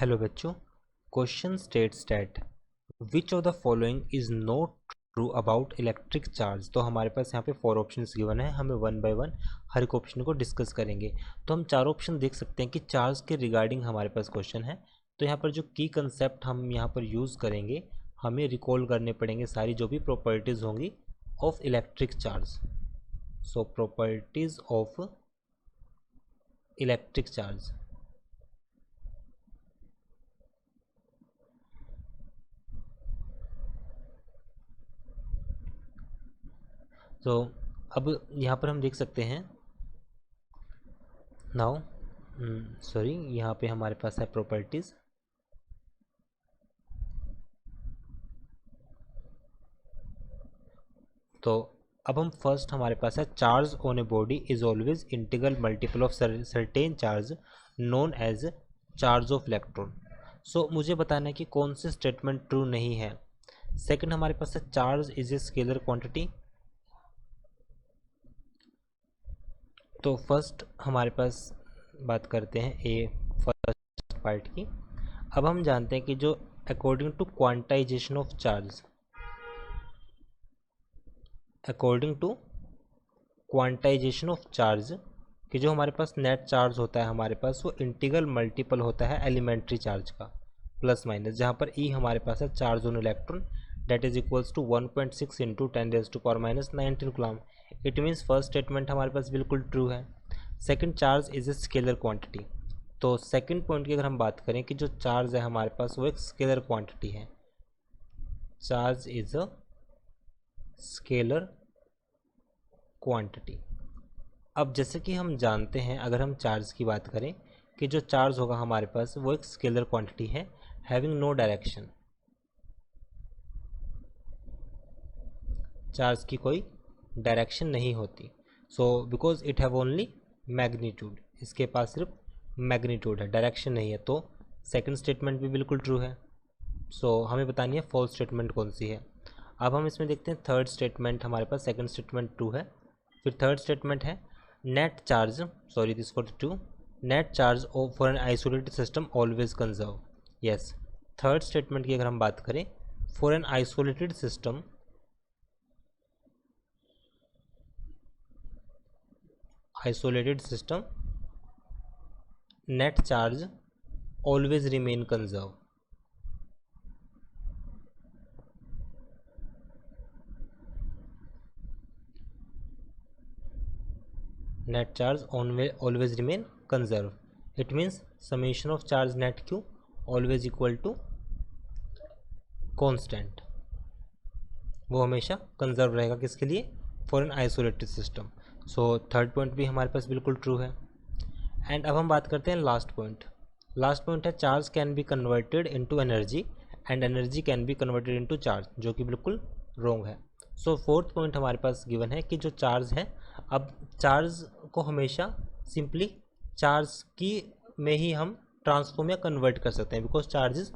Hello बच्चों, question states that which of the following is not true about electric charge. तो हमारे पास यहाँ पे 4 ऑप्शंस गिवन है, हमें वन बाय वन हर एक ऑप्शन को डिस्कस करेंगे। तो हम 4 ऑप्शन देख सकते हैं कि चार्ज के रिगार्डिंग हमारे पास क्वेश्चन है। तो यहाँ पर जो की कंसेप्ट हम यहाँ पर यूज़ करेंगे, हमें रिकॉल करने पड़ेंगे सारी जो भी प्रॉपर्टीज़ होंगी of electric charge. So properties of electric charge. तो अब यहाँ पर हम देख सकते हैं नाउ सॉरी, यहाँ पे हमारे पास है प्रॉपर्टीज। तो अब हम फर्स्ट हमारे पास है charge on a body is always integral multiple of certain charge known as charge of electron. So मुझे बताना है कि कौन सी स्टेटमेंट ट्रू नहीं है। सेकंड हमारे पास है charge is a scalar quantity. तो फर्स्ट हमारे पास बात करते हैं ए फर्स्ट पार्ट की। अब हम जानते हैं कि जो according to quantization of charge, according to quantization of charge कि जो हमारे पास नेट चार्ज होता है हमारे पास, वो इंटीग्रल मल्टीपल होता है एलिमेंट्री चार्ज का प्लस माइनस, जहाँ पर ई हमारे पास है charge on electron that is equals to 1.6 into 10⁻⁻19 coulomb. It means first statement हमारे पास बिल्कुल ट्रू है। Second, charge is a scalar quantity. तो सेकंड पॉइंट की अगर हम बात करें कि जो चार्ज है हमारे पास वो एक स्केलर क्वांटिटी है। Charge is a scalar quantity. अब जैसे कि हम जानते हैं, अगर हम चार्ज की बात करें कि जो चार्ज होगा हमारे पास वो एक स्केलर क्वांटिटी है हैविंग नो डायरेक्शन। चार्ज की कोई डायरेक्शन नहीं होती। So because it have only magnitude, इसके पास सिर्फ मैग्नीट्यूड है, डायरेक्शन नहीं है। तो सेकंड स्टेटमेंट भी बिल्कुल ट्रू है। सो हमें बतानी है फॉल्स स्टेटमेंट कौन सी है। अब हम इसमें देखते हैं थर्ड स्टेटमेंट हमारे पास, सेकंड स्टेटमेंट ट्रू है। फिर थर्ड स्टेटमेंट है net charge, sorry this for two, net charge for an isolated system always conserve. Yes, third statement की अगर हम बात करें, for an isolated system net charge always remain conserve। net charge always remain conserve, it means summation of charge net q always equal to constant। वो हमेशा conserve रहेगा किसके लिए? For an isolated system. So third point भी हमारे पास बिल्कुल true है। एंड अब हम बात करते हैं लास्ट पॉइंट। लास्ट पॉइंट है charge can be converted into energy and energy can be converted into charge, जो कि बिल्कुल रॉन्ग है। सो फोर्थ पॉइंट हमारे पास गिवन है कि जो चार्ज है, अब चार्ज को हमेशा सिंपली चार्ज की में ही हम ट्रांसफॉर्म या कन्वर्ट कर सकते हैं, बिकॉज चार्ज इज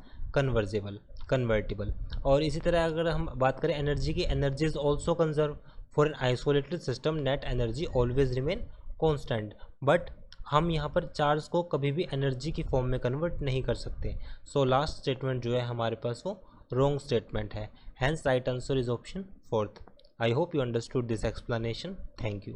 कन्वर्टेबल। और इसी तरह अगर हम बात करें एनर्जी की, energy is also conserve. For an isolated system net energy always remain constant. But हम यहाँ पर चार्ज को कभी भी एनर्जी की फॉर्म में कन्वर्ट नहीं कर सकते। सो लास्ट स्टेटमेंट जो है हमारे पास वो रॉन्ग स्टेटमेंट है। Hence right answer is option fourth. I hope you understood this explanation. Thank you.